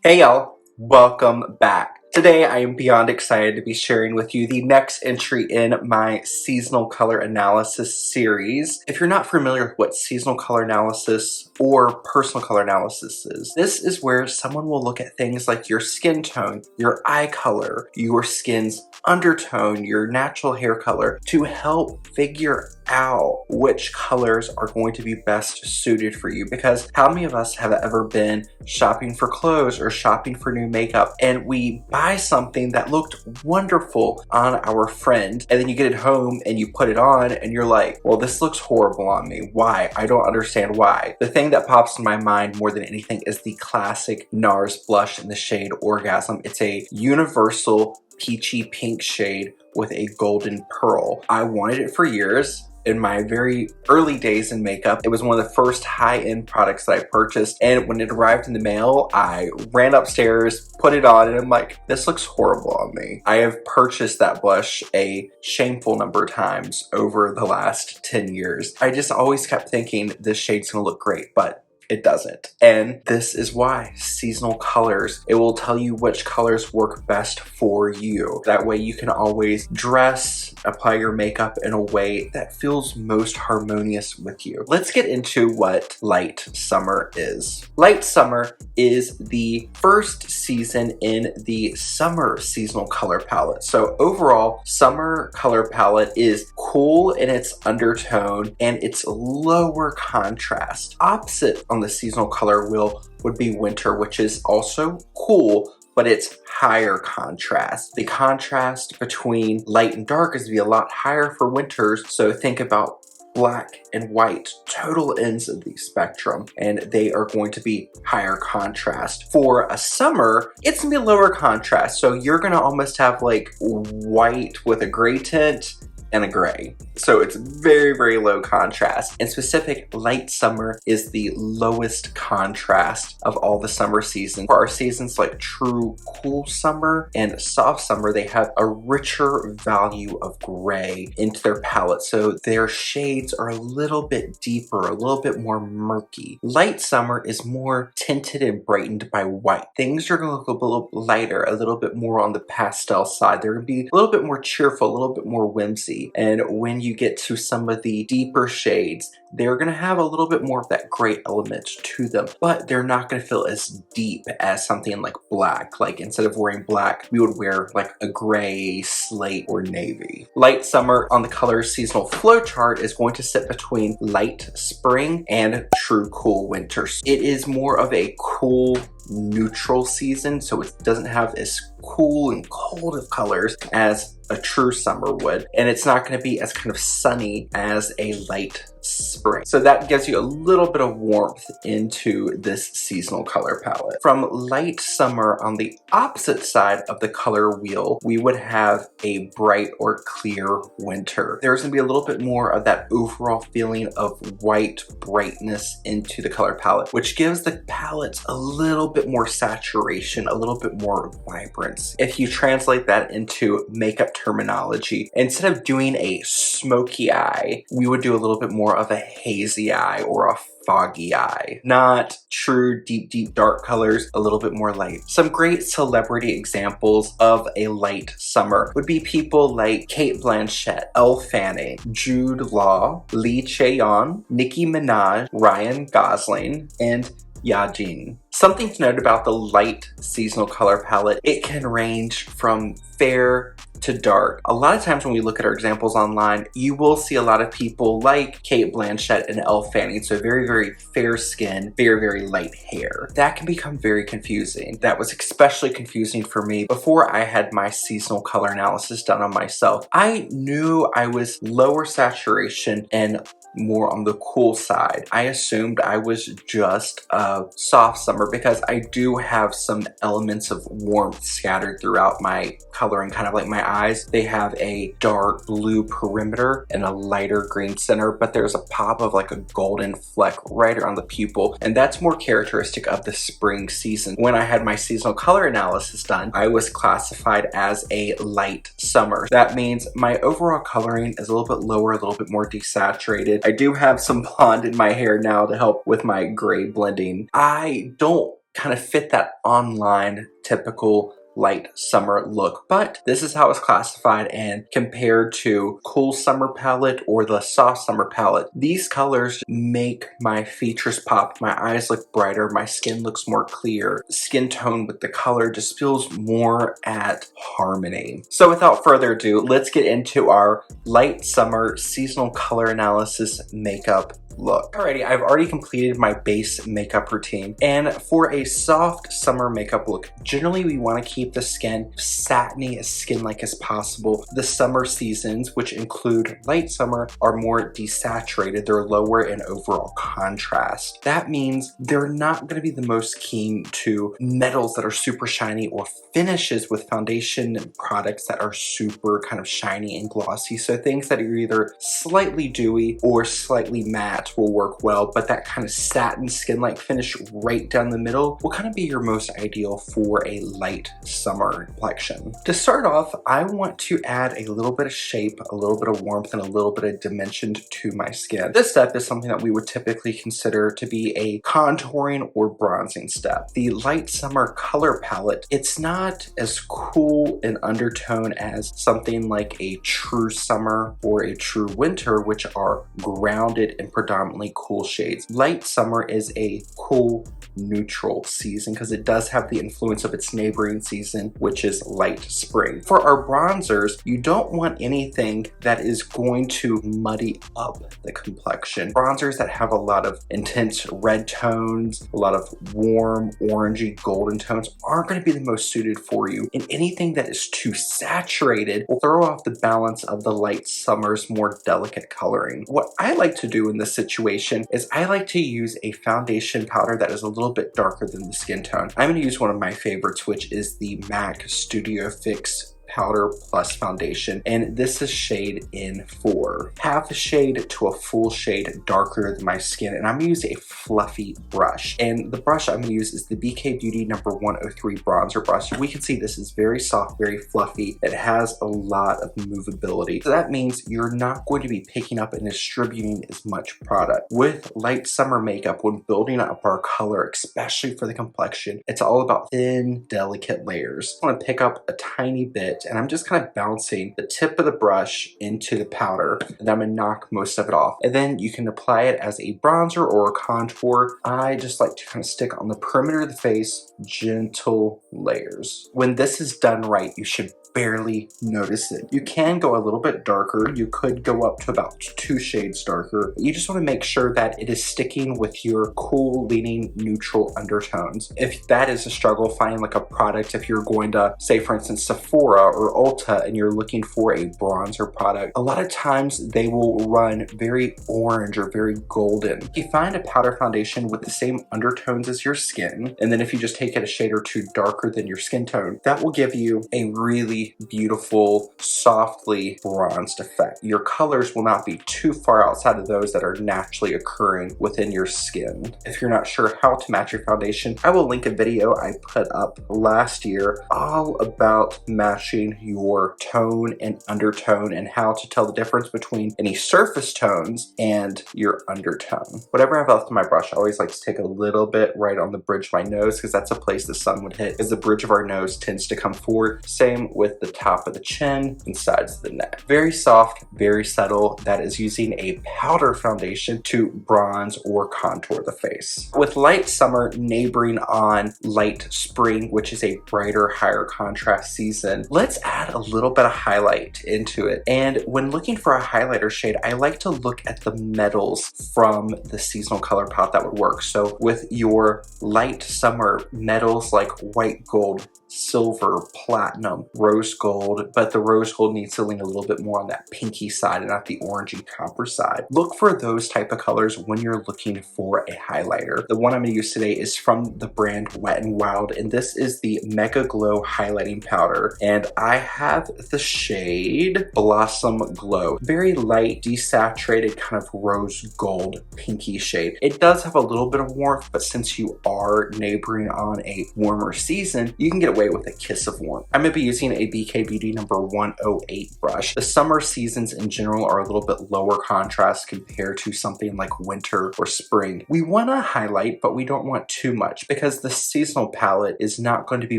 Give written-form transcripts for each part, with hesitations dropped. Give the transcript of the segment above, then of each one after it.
Hey y'all, welcome back. Today I am beyond excited to be sharing with you the next entry in my seasonal color analysis series. If you're not familiar with what seasonal color analysis or personal color analysis is, this is where someone will look at things like your skin tone, your eye color, your skin's undertone, your natural hair color to help figure out which colors are going to be best suited for you. Because how many of us have ever been shopping for clothes or shopping for new makeup and we buy something that looked wonderful on our friend, and then you get it home and you put it on and you're like, well, this looks horrible on me. Why? I don't understand why. The thing that pops in my mind more than anything is the classic NARS blush in the shade Orgasm. It's a universal peachy pink shade with a golden pearl. I wanted it for years. In my very early days in makeup, it was one of the first high-end products that I purchased, and when it arrived in the mail, I ran upstairs, put it on, and I'm like, this looks horrible on me. I have purchased that blush a shameful number of times over the last 10 years. I just always kept thinking this shade's gonna look great, but it doesn't. And this is why seasonal colors, it will tell you which colors work best for you. That way you can always dress, apply your makeup in a way that feels most harmonious with you. Let's get into what light summer is. Light summer is the first season in the summer seasonal color palette. So overall, summer color palette is cool in its undertone and it's lower contrast. Opposite on the seasonal color wheel would be winter, which is also cool, but it's higher contrast. The contrast between light and dark is to be a lot higher for winters, so think about black and white, total ends of the spectrum, and they are going to be higher contrast. For a summer, it's gonna be lower contrast, so you're gonna almost have like white with a gray tint and a gray. So it's very, very low contrast. In specific, light summer is the lowest contrast of all the summer seasons. For our seasons like true cool summer and soft summer, they have a richer value of gray into their palette. So their shades are a little bit deeper, a little bit more murky. Light summer is more tinted and brightened by white. Things are gonna look a little lighter, a little bit more on the pastel side. They're gonna be a little bit more cheerful, a little bit more whimsy. And when you get to some of the deeper shades, they're gonna have a little bit more of that gray element to them, but they're not gonna feel as deep as something like black. Like instead of wearing black, we would wear like a gray, slate, or navy. Light summer on the color seasonal flow chart is going to sit between light spring and true cool winter. It is more of a cool, neutral season, so it doesn't have as cool and cold of colors as a true summer would, and it's not going to be as kind of sunny as a light spring. So that gives you a little bit of warmth into this seasonal color palette. From light summer on the opposite side of the color wheel, we would have a bright or clear winter. There's going to be a little bit more of that overall feeling of white brightness into the color palette, which gives the palettes a little bit more saturation, a little bit more vibrance. If you translate that into makeup terminology, instead of doing a smoky eye, we would do a little bit more of a hazy eye or a foggy eye. Not true deep dark colors, a little bit more light. Some great celebrity examples of a light summer would be people like Cate Blanchett, Elle Fanning, Jude Law, Lee Chae-yeon, Nicki Minaj, Ryan Gosling, and Yajin. Something to note about the light seasonal color palette, it can range from fair to dark. A lot of times when we look at our examples online, you will see a lot of people like Cate Blanchett and Elle Fanning, so very, very fair skin, very, very light hair. That can become very confusing. That was especially confusing for me before I had my seasonal color analysis done on myself. I knew I was lower saturation and more on the cool side. I assumed I was just a soft summer because I do have some elements of warmth scattered throughout my coloring, kind of like my eyes. They have a dark blue perimeter and a lighter green center, but there's a pop of like a golden fleck right around the pupil, and that's more characteristic of the spring season. When I had my seasonal color analysis done, I was classified as a light summer. That means my overall coloring is a little bit lower, a little bit more desaturated. I do have some blonde in my hair now to help with my gray blending. I don't kind of fit that online typical light summer look, but this is how it's classified, and compared to cool summer palette or the soft summer palette, these colors make my features pop, my eyes look brighter, my skin looks more clear, skin tone with the color just feels more at harmony. So without further ado, let's get into our light summer seasonal color analysis makeup look. Alrighty, I've already completed my base makeup routine, and for a soft summer makeup look, generally we want to keep the skin satiny, as skin-like as possible. The summer seasons, which include light summer, are more desaturated. They're lower in overall contrast. That means they're not going to be the most keen to metals that are super shiny or finishes with foundation products that are super kind of shiny and glossy. So things that are either slightly dewy or slightly matte will work well, but that kind of satin skin-like finish right down the middle will kind of be your most ideal for a light summer complexion. To start off, I want to add a little bit of shape, a little bit of warmth, and a little bit of dimension to my skin. This step is something that we would typically consider to be a contouring or bronzing step. The light summer color palette, it's not as cool in undertone as something like a true summer or a true winter, which are grounded and predominantly cool shades. Light summer is a cool neutral season because it does have the influence of its neighboring season, which is light spring. For our bronzers, you don't want anything that is going to muddy up the complexion. Bronzers that have a lot of intense red tones, a lot of warm orangey golden tones aren't going to be the most suited for you, and anything that is too saturated will throw off the balance of the light summer's more delicate coloring. What I like to do in this situation is I like to use a foundation powder that is a little bit darker than the skin tone. I'm going to use one of my favorites, which is the MAC Studio Fix powder plus foundation, and this is shade in 4. Half a shade to a full shade darker than my skin, and I'm gonna use a fluffy brush, and the brush I'm gonna use is the BK Beauty number 103 bronzer brush. We can see this is very soft, very fluffy. It has a lot of movability, so that means you're not going to be picking up and distributing as much product. With light summer makeup, when building up our color, especially for the complexion, it's all about thin, delicate layers. I want to pick up a tiny bit, and I'm just kind of bouncing the tip of the brush into the powder, and I'm gonna knock most of it off. And then you can apply it as a bronzer or a contour. I just like to kind of stick on the perimeter of the face, gentle layers. When this is done right, you should barely notice it. You can go a little bit darker. You could go up to about 2 shades darker. You just want to make sure that it is sticking with your cool leaning neutral undertones. If that is a struggle, finding like a product, if you're going to say for instance Sephora or Ulta and you're looking for a bronzer product, a lot of times they will run very orange or very golden. If you find a powder foundation with the same undertones as your skin, and then if you just take it a shade or 2 darker than your skin tone, that will give you a really beautiful, softly bronzed effect. Your colors will not be too far outside of those that are naturally occurring within your skin. If you're not sure how to match your foundation, I will link a video I put up last year all about matching your tone and undertone and how to tell the difference between any surface tones and your undertone. Whatever I have left in my brush, I always like to take a little bit right on the bridge of my nose because that's a place the sun would hit, as the bridge of our nose tends to come forward. Same with the top of the chin and sides of the neck. Very soft, very subtle. That is using a powder foundation to bronze or contour the face. With light summer neighboring on light spring, which is a brighter, higher contrast season, let's add a little bit of highlight into it. And when looking for a highlighter shade, I like to look at the metals from the seasonal color palette that would work. So with your light summer metals like white gold, silver, platinum, rose gold, but the rose gold needs to lean a little bit more on that pinky side and not the orangey copper side. Look for those type of colors when you're looking for a highlighter. The one I'm going to use today is from the brand Wet n Wild, and this is the Mega Glow Highlighting Powder, and I have the shade Blossom Glow. Very light, desaturated, kind of rose gold, pinky shade. It does have a little bit of warmth, but since you are neighboring on a warmer season, you can get away away with a kiss of warmth. I'm going to be using a BK Beauty number 108 brush. The summer seasons in general are a little bit lower contrast compared to something like winter or spring. We want to highlight, but we don't want too much because the seasonal palette is not going to be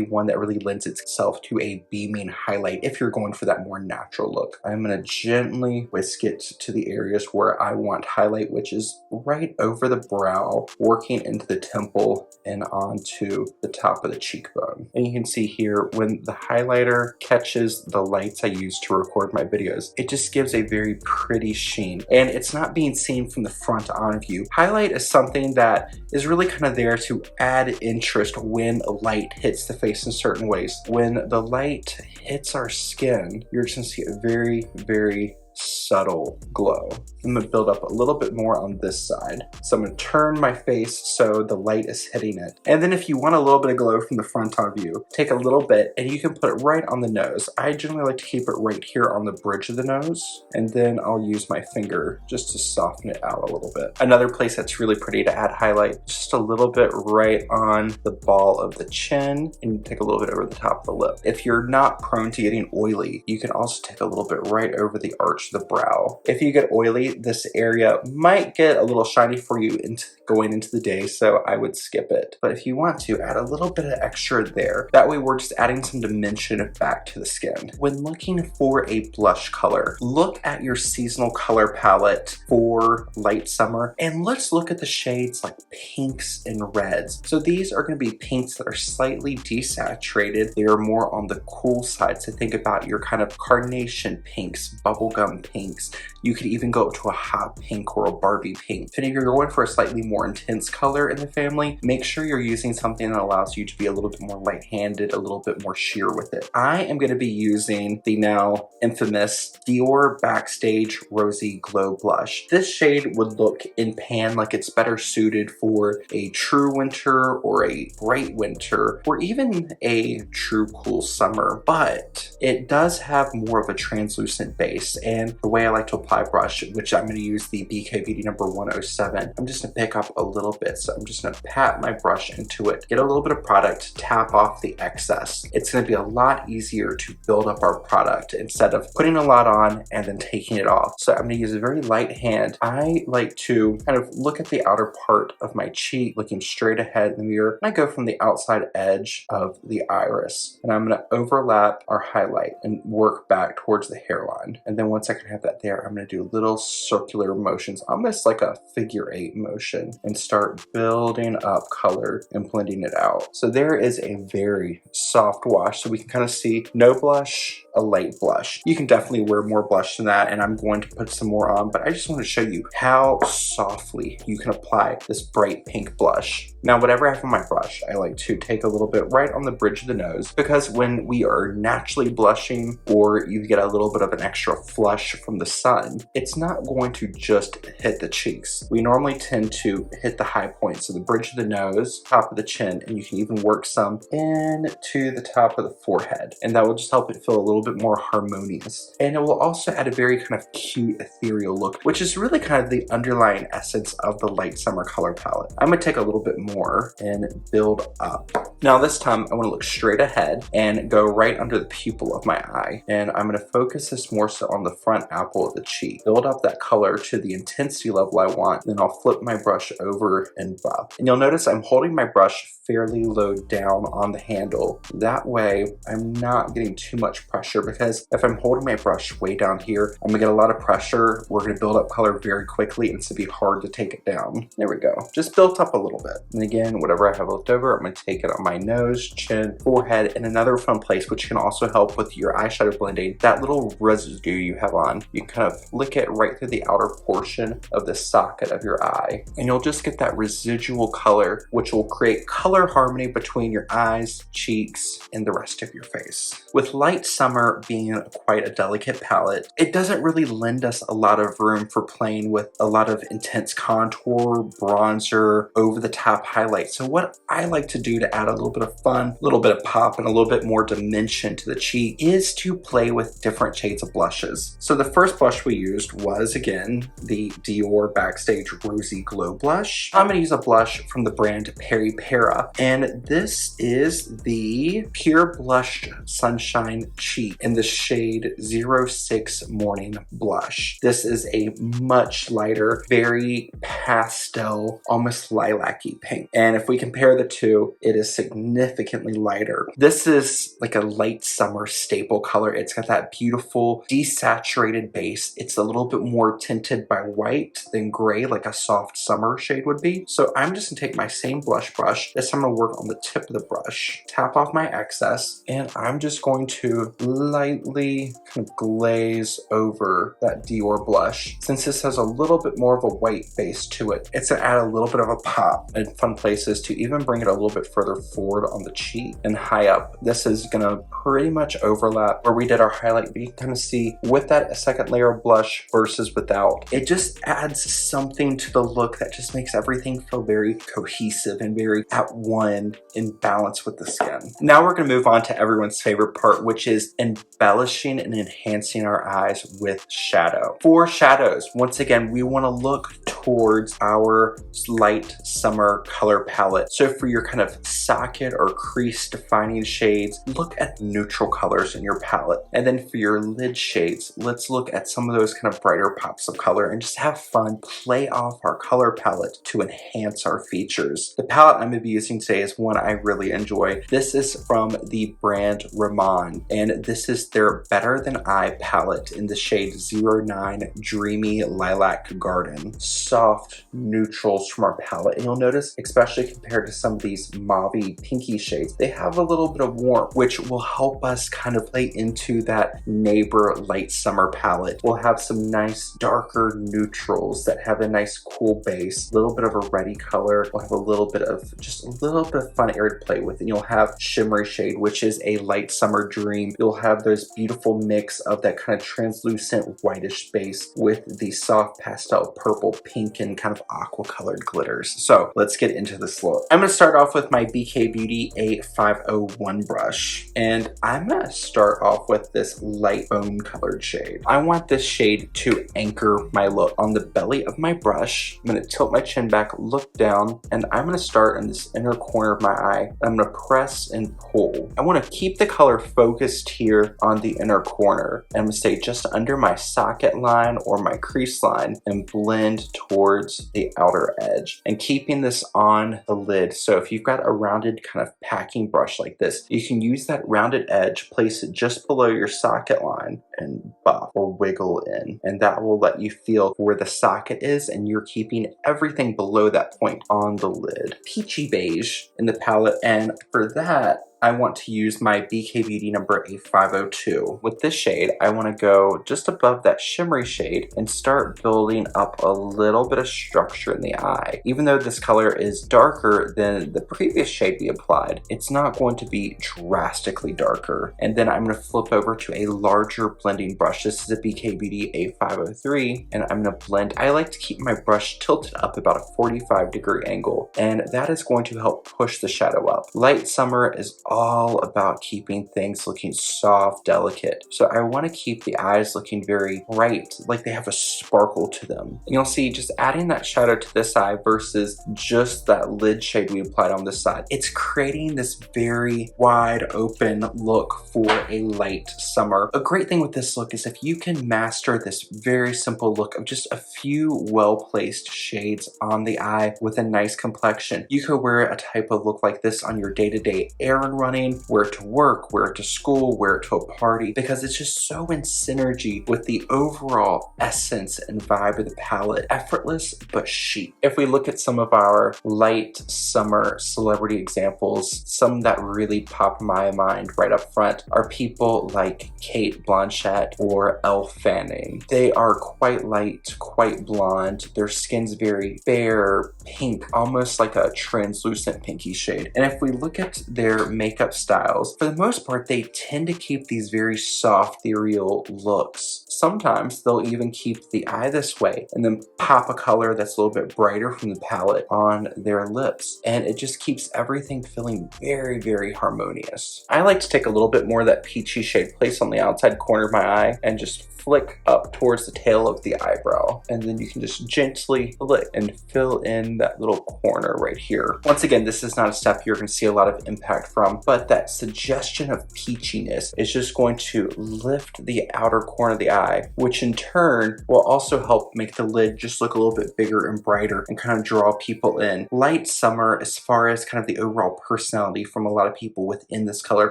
one that really lends itself to a beaming highlight if you're going for that more natural look. I'm going to gently whisk it to the areas where I want highlight, which is right over the brow, working into the temple and onto the top of the cheekbone. And you can see here when the highlighter catches the lights I use to record my videos, it just gives a very pretty sheen, and it's not being seen from the front on view. Highlight is something that is really kind of there to add interest when light hits the face in certain ways. When the light hits our skin, you're just going to see a very, very subtle glow. I'm going to build up a little bit more on this side. So I'm going to turn my face so the light is hitting it. And then if you want a little bit of glow from the front on view, take a little bit and you can put it right on the nose. I generally like to keep it right here on the bridge of the nose, and then I'll use my finger just to soften it out a little bit. Another place that's really pretty to add highlight, just a little bit right on the ball of the chin, and take a little bit over the top of the lip. If you're not prone to getting oily, you can also take a little bit right over the arch of the brow. If you get oily, this area might get a little shiny for you going into the day, so I would skip it. But if you want to, add a little bit of extra there. That way we're just adding some dimension back to the skin. When looking for a blush color, look at your seasonal color palette for light summer, and let's look at the shades like pinks and reds. So these are going to be pinks that are slightly desaturated. They are more on the cool side, so think about your kind of carnation pinks, bubblegum pinks. You could even go up to a hot pink or a Barbie pink. And if you're going for a slightly more intense color in the family, make sure you're using something that allows you to be a little bit more light-handed, a little bit more sheer with it. I am going to be using the now infamous Dior Backstage Rosy Glow Blush. This shade would look in pan like it's better suited for a true winter or a bright winter or even a true cool summer, but it does have more of a translucent base. And the way I like to apply brush, which I'm going to use the BK Beauty number 107, I'm just going to pick up a little bit. So I'm just going to pat my brush into it, get a little bit of product, tap off the excess. It's going to be a lot easier to build up our product instead of putting a lot on and then taking it off. So I'm going to use a very light hand. I like to kind of look at the outer part of my cheek, looking straight ahead in the mirror. And I go from the outside edge of the iris, and I'm going to overlap our highlight and work back towards the hairline. And then once I can have that there, I'm going to do little circular motions, almost like a figure 8 motion, and start building up color and blending it out. So there is a very soft wash, so we can kind of see no blush, a light blush. You can definitely wear more blush than that, and I'm going to put some more on, but I just want to show you how softly you can apply this bright pink blush. Now, whatever I have on my brush, I like to take a little bit right on the bridge of the nose, because when we are naturally blushing or you get a little bit of an extra flush from the sun, it's not going to just hit the cheeks. We normally tend to hit the high points, so the bridge of the nose, top of the chin, and you can even work some into the top of the forehead, and that will just help it feel a little bit more harmonious. And it will also add a very kind of cute ethereal look, which is really kind of the underlying essence of the light summer color palette. I'm going to take a little bit more and build up. Now this time I want to look straight ahead and go right under the pupil of my eye, and I'm going to focus this more so on the front apple of the cheek. Build up that color to the intensity level I want, then I'll flip my brush over and above. And you'll notice I'm holding my brush fairly low down on the handle. That way I'm not getting too much pressure, because if I'm holding my brush way down here, I'm gonna get a lot of pressure. We're gonna build up color very quickly, and it's gonna be hard to take it down. There we go. Just built up a little bit. And again, whatever I have left over, I'm gonna take it on my nose, chin, forehead, and another fun place, which can also help with your eyeshadow blending. That little residue you have on, you can kind of lick it right through the outer portion of the socket of your eye, and you'll just get that residual color, which will create color harmony between your eyes, cheeks, and the rest of your face. With light summer being quite a delicate palette, it doesn't really lend us a lot of room for playing with a lot of intense contour, bronzer, over the top highlight. So what I like to do to add a little bit of fun, a little bit of pop, and a little bit more dimension to the cheek is to play with different shades of blushes. So the first blush we used was, again, the Dior Backstage Rosy Glow Blush. I'm gonna use a blush from the brand Peri Para, and this is the Pure Blush Sunshine Cheek in the shade 06 Morning Blush. This is a much lighter, very pastel, almost lilac-y pink. And if we compare the two, it is significantly lighter. This is like a light summer staple color. It's got that beautiful desaturated base. It's a little bit more tinted by white than gray, like a soft summer shade would be. So I'm just gonna take my same blush brush. This time I'm gonna work on the tip of the brush, tap off my excess, and I'm just going to lightly kind of glaze over that Dior blush. Since this has a little bit more of a white base to it, it's gonna add a little bit of a pop in fun places to even bring it a little bit further forward on the cheek and high up. This is gonna pretty much overlap where we did our highlight, but you can kind of see with that second layer of blush versus without. It just adds something to the look that just makes everything feel very cohesive and very at one in balance with the skin. Now we're gonna move on to everyone's favorite part, which is embellishing and enhancing our eyes with shadow. For shadows, once again, we wanna look towards our light summer color palette. So for your kind of socket or crease defining shades, look at neutral colors in your palette. And then for your lid shades, let's look at some of those kind of brighter pops of color and just have fun, play off our color palette to enhance our features. The palette I'm gonna be using today is one I really enjoy. This is from the brand Ramon, and this is their Better Than I palette in the shade 09 Dreamy Lilac Garden. Soft neutrals from our palette, and you'll notice, especially compared to some of these mauvey pinky shades, they have a little bit of warmth, which will help us kind of play into that neighbor light summer palette. We'll have some nice darker neutrals that have a nice cool base, a little bit of a reddy color. We'll have a little bit of just a little bit of fun area to play with, and you'll have shimmery shade, which is a light summer dream. You'll have those beautiful mix of that kind of translucent whitish base with the soft pastel purple, pink, and kind of aqua colored glitters. So let's get into this look. I'm gonna start off with my BK Beauty A501 brush, and I'm gonna start off with this light bone colored shade. I want this shade to anchor my look on the belly of my brush. I'm gonna tilt my chin back, look down, and I'm gonna start in this inner corner of my eye. I'm gonna press and pull. I wanna keep the color focused here on the inner corner. And I'm gonna stay just under my socket line or my crease line and blend towards the outer edge. And keeping this on the lid. So if you've got a rounded kind of packing brush like this, you can use that rounded edge, place it just below your socket line and buff or wiggle in. And that will let you feel where the socket is, and you're keeping everything below that point on the lid. Peachy beige in the palette, and for that, I want to use my BK Beauty number A502. With this shade, I want to go just above that shimmery shade and start building up a little bit of structure in the eye. Even though this color is darker than the previous shade we applied, it's not going to be drastically darker. And then I'm going to flip over to a larger blending brush. This is a BK Beauty A503, and I'm going to blend. I like to keep my brush tilted up about a 45-degree angle, and that is going to help push the shadow up. Light summer is all about keeping things looking soft, delicate. So I want to keep the eyes looking very bright, like they have a sparkle to them. And you'll see just adding that shadow to this eye versus just that lid shade we applied on this side. It's creating this very wide open look for a light summer. A great thing with this look is if you can master this very simple look of just a few well-placed shades on the eye with a nice complexion, you could wear a type of look like this on your day-to-day errand running, wear it to work, wear it to school, wear it to a party, because it's just so in synergy with the overall essence and vibe of the palette. Effortless but chic. If we look at some of our light summer celebrity examples, some that really pop in my mind right up front are people like Kate Blanchett or Elle Fanning. They are quite light, quite blonde. Their skin's very fair, pink, almost like a translucent pinky shade. And if we look at their makeup styles, for the most part, they tend to keep these very soft, ethereal looks. Sometimes they'll even keep the eye this way and then pop a color that's a little bit brighter from the palette on their lips. And it just keeps everything feeling very, very harmonious. I like to take a little bit more of that peachy shade, place on the outside corner of my eye, and just flick up towards the tail of the eyebrow. And then you can just gently flick and fill in that little corner right here. Once again, this is not a step you're going to see a lot of impact from, but that suggestion of peachiness is just going to lift the outer corner of the eye, which in turn will also help make the lid just look a little bit bigger and brighter and kind of draw people in. Light summer, as far as kind of the overall personality from a lot of people within this color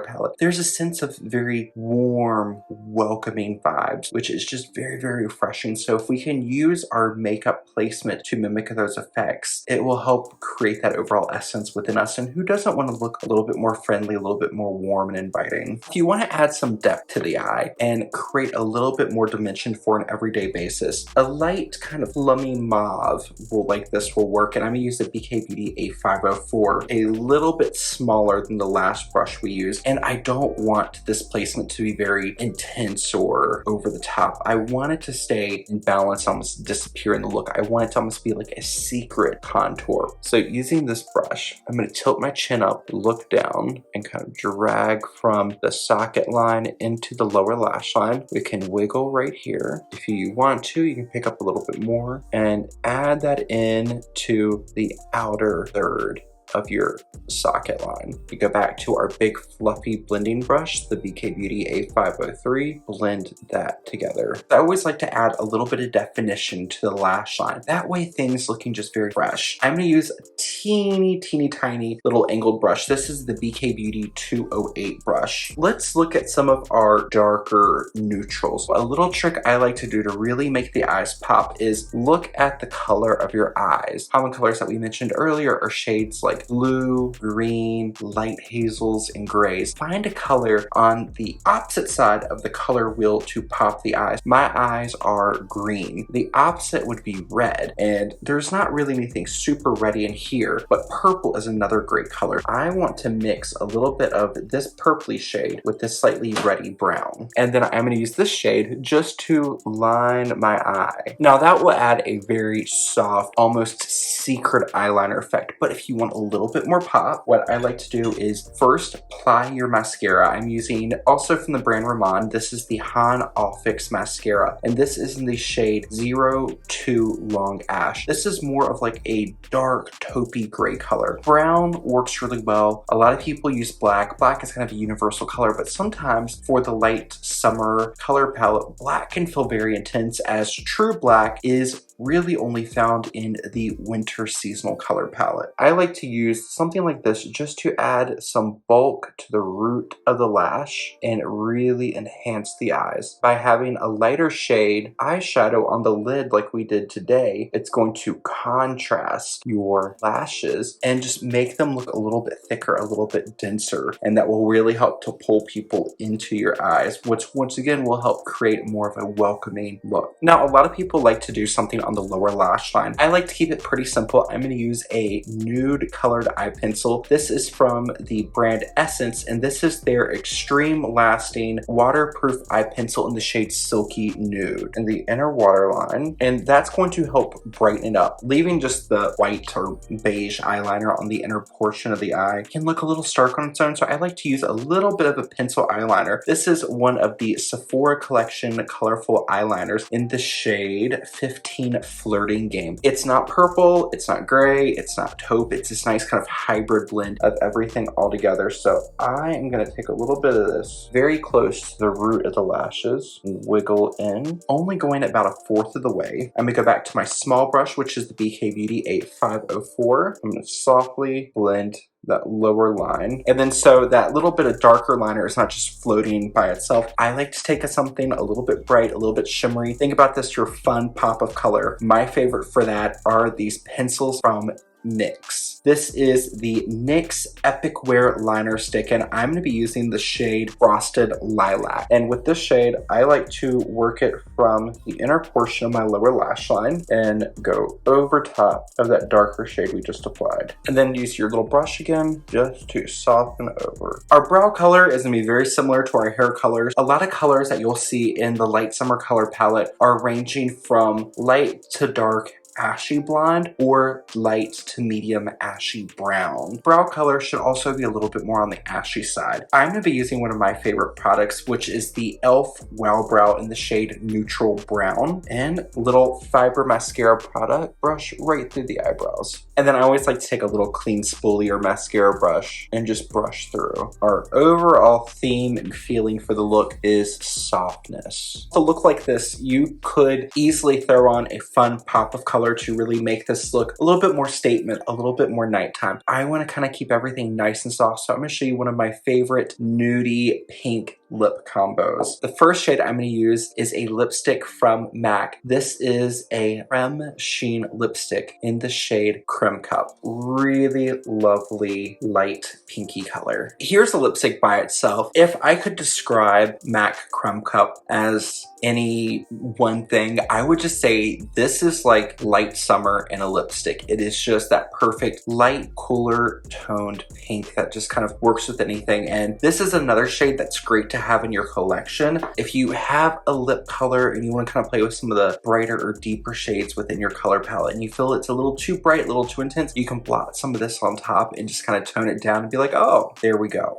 palette, there's a sense of very warm, welcoming vibes, which is just very, very refreshing. So if we can use our makeup placement to mimic those effects, it will help create that overall essence within us. And who doesn't want to look a little bit more friendly, a little bit more warm and inviting? If you want to add some depth to the eye and create a little bit more dimension for an everyday basis, a light kind of plummy mauve like this will work. And I'm going to use the BK Beauty A504, a little bit smaller than the last brush we used. And I don't want this placement to be very intense or over the top. I want it to stay in balance, almost disappear in the look. I want it to almost be like a secret contour. So using this brush, I'm going to tilt my chin up, look down, and kind of drag from the socket line into the lower lash line. We can wiggle right here. If you want to, you can pick up a little bit more and add that in to the outer third of your socket line. We go back to our big fluffy blending brush, the BK Beauty A503, blend that together. I always like to add a little bit of definition to the lash line. That way things looking just very fresh. I'm gonna use a teeny tiny little angled brush. This is the BK Beauty 208 brush. Let's look at some of our darker neutrals. A little trick I like to do to really make the eyes pop is look at the color of your eyes. Common colors that we mentioned earlier are shades like blue, green, light hazels, and grays. Find a color on the opposite side of the color wheel to pop the eyes. My eyes are green. The opposite would be red, and there's not really anything super reddy in here, but purple is another great color. I want to mix a little bit of this purpley shade with this slightly reddy brown, and then I'm going to use this shade just to line my eye. Now that will add a very soft, almost secret eyeliner effect, but if you want a little bit more pop, what I like to do is first apply your mascara. I'm using also from the brand Ramon. This is the Han All Fix mascara, and this is in the shade 02 Long Ash. This is more of like a dark taupey gray color. Brown works really well. A lot of people use black. Black is kind of a universal color, but sometimes for the light summer color palette, black can feel very intense, as true black is really only found in the winter seasonal color palette. I like to use something like this just to add some bulk to the root of the lash and really enhance the eyes. By having a lighter shade eyeshadow on the lid like we did today, it's going to contrast your lashes and just make them look a little bit thicker, a little bit denser, and that will really help to pull people into your eyes, which once again will help create more of a welcoming look. Now, a lot of people like to do something on the lower lash line. I like to keep it pretty simple. I'm going to use a nude colored eye pencil. This is from the brand Essence, and this is their extreme lasting waterproof eye pencil in the shade Silky Nude in the inner waterline, and that's going to help brighten it up. Leaving just the white or beige eyeliner on the inner portion of the eye can look a little stark on its own, so I like to use a little bit of a pencil eyeliner. This is one of the Sephora collection colorful eyeliners in the shade 15 Flirting Game. It's not purple, it's not gray, it's not taupe, it's this nice kind of hybrid blend of everything all together. So I am going to take a little bit of this very close to the root of the lashes and wiggle in, only going about 1/4 of the way. I'm going to go back to my small brush, which is the BK Beauty 8504. I'm going to softly blend that lower line. And then so that little bit of darker liner is not just floating by itself. I like to take something a little bit bright, a little bit shimmery. Think about this, your fun pop of color. My favorite for that are these pencils from NYX. This is the NYX Epic Wear Liner Stick, and I'm going to be using the shade Frosted Lilac. And with this shade, I like to work it from the inner portion of my lower lash line and go over top of that darker shade we just applied. And then use your little brush again just to soften over. Our brow color is going to be very similar to our hair colors. A lot of colors that you'll see in the Light Summer color palette are ranging from light to dark ashy blonde or light to medium ashy brown. Brow color should also be a little bit more on the ashy side. I'm going to be using one of my favorite products, which is the e.l.f. Wow Brow in the shade Neutral Brown, and little fiber mascara product brush right through the eyebrows. And then I always like to take a little clean spoolie or mascara brush and just brush through. Our overall theme and feeling for the look is softness. To look like this, you could easily throw on a fun pop of color to really make this look a little bit more statement, a little bit more nighttime. I want to kind of keep everything nice and soft, so I'm going to show you one of my favorite nudie pink lip combos. The first shade I'm going to use is a lipstick from MAC. This is a creme sheen lipstick in the shade Creme Cup. Really lovely light pinky color. Here's the lipstick by itself. If I could describe MAC Creme Cup as any one thing, I would just say this is like light summer in a lipstick. It is just that perfect light, cooler toned pink that just kind of works with anything. And this is another shade that's great to have in your collection. If you have a lip color and you want to kind of play with some of the brighter or deeper shades within your color palette and you feel it's a little too bright, a little too intense, you can blot some of this on top and just kind of tone it down and be like, oh, there we go.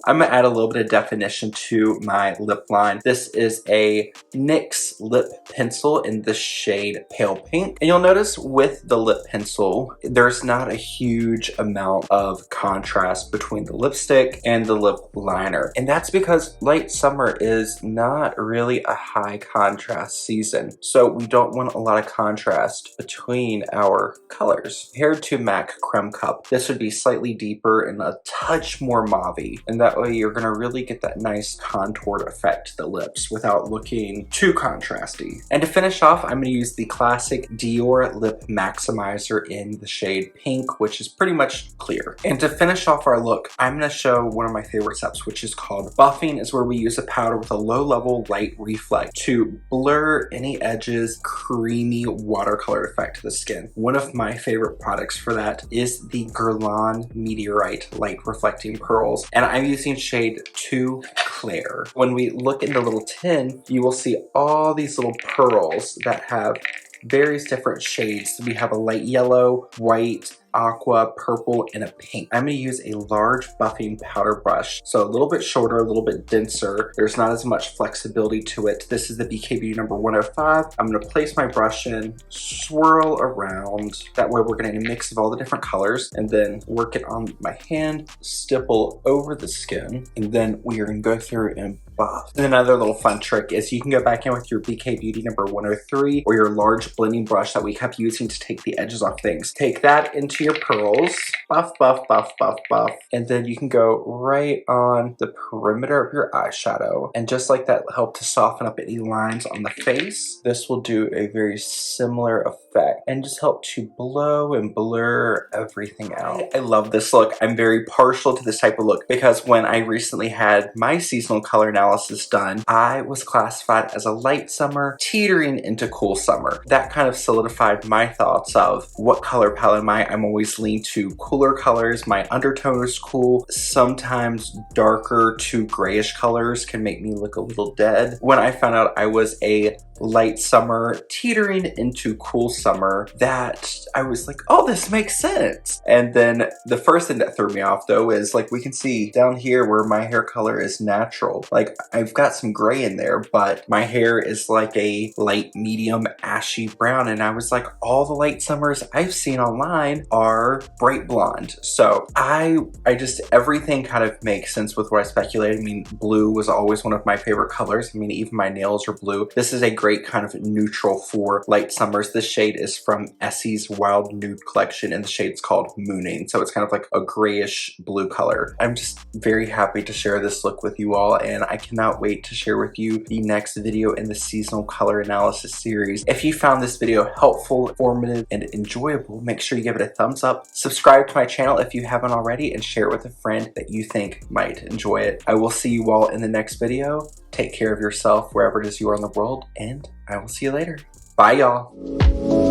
I'm gonna add a little bit of definition to my lip line. This is a NYX lip pencil in the shade Pale Pink. And you'll notice with the lip pencil, there's not a huge amount of contrast between the lipstick and the lip liner. And that's because light summer is not really a high contrast season. So we don't want a lot of contrast between our colors. Compared to MAC Creme Cup, this would be slightly deeper and a touch more mauve-y. And that way you're gonna really get that nice contoured effect to the lips without looking too contrasty. And to finish off, I'm gonna use the classic Dior Lip Maximizer in the shade Pink, which is pretty much clear. And to finish off our look, I'm gonna show one of my favorite steps, which is called buffing, is where we use a powder with a low-level light reflect to blur any edges, creamy watercolor effect to the skin. One of my favorite products for that is the Guerlain Meteorite Light Reflecting Pearls, and I'm using shade 2 Clair. When we look in the little tin, you will see all these little pearls that have various different shades. We have a light yellow, white, aqua, purple, and a pink. I'm going to use a large buffing powder brush, so a little bit shorter, a little bit denser. There's not as much flexibility to it. This is the BK Beauty number 105. I'm going to place my brush in, swirl around. That way we're getting a mix of all the different colors, and then work it on my hand, stipple over the skin, and then we are going to go through and buff. And another little fun trick is you can go back in with your BK Beauty number 103 or your large blending brush that we kept using to take the edges off things. Take that into your pearls, buff, buff, buff, buff, buff, and then you can go right on the perimeter of your eyeshadow, and just like that, help to soften up any lines on the face. This will do a very similar effect and just help to blow and blur everything out. I love this look. I'm very partial to this type of look because when I recently had my seasonal color analysis done, I was classified as a light summer teetering into cool summer. That kind of solidified my thoughts of what color palette am I. I'm always lean to cooler colors. My undertone is cool. Sometimes darker to grayish colors can make me look a little dead. When I found out I was a light summer teetering into cool summer, that I was like, oh, this makes sense. And then the first thing that threw me off though is, like, we can see down here where my hair color is natural. Like, I've got some gray in there, but my hair is like a light medium ashy brown. And I was like, all the light summers I've seen online are bright blonde. So I just, everything kind of makes sense with what I speculated. I mean, blue was always one of my favorite colors. I mean, even my nails are blue. This is a great great kind of neutral for light summers. This shade is from Essie's Wild Nude collection, and the shade's called Mooning. So it's kind of like a grayish blue color. I'm just very happy to share this look with you all, and I cannot wait to share with you the next video in the seasonal color analysis series. If you found this video helpful, informative, and enjoyable, make sure you give it a thumbs up, subscribe to my channel if you haven't already, and share it with a friend that you think might enjoy it. I will see you all in the next video. Take care of yourself wherever it is you are in the world, and I will see you later. Bye, y'all.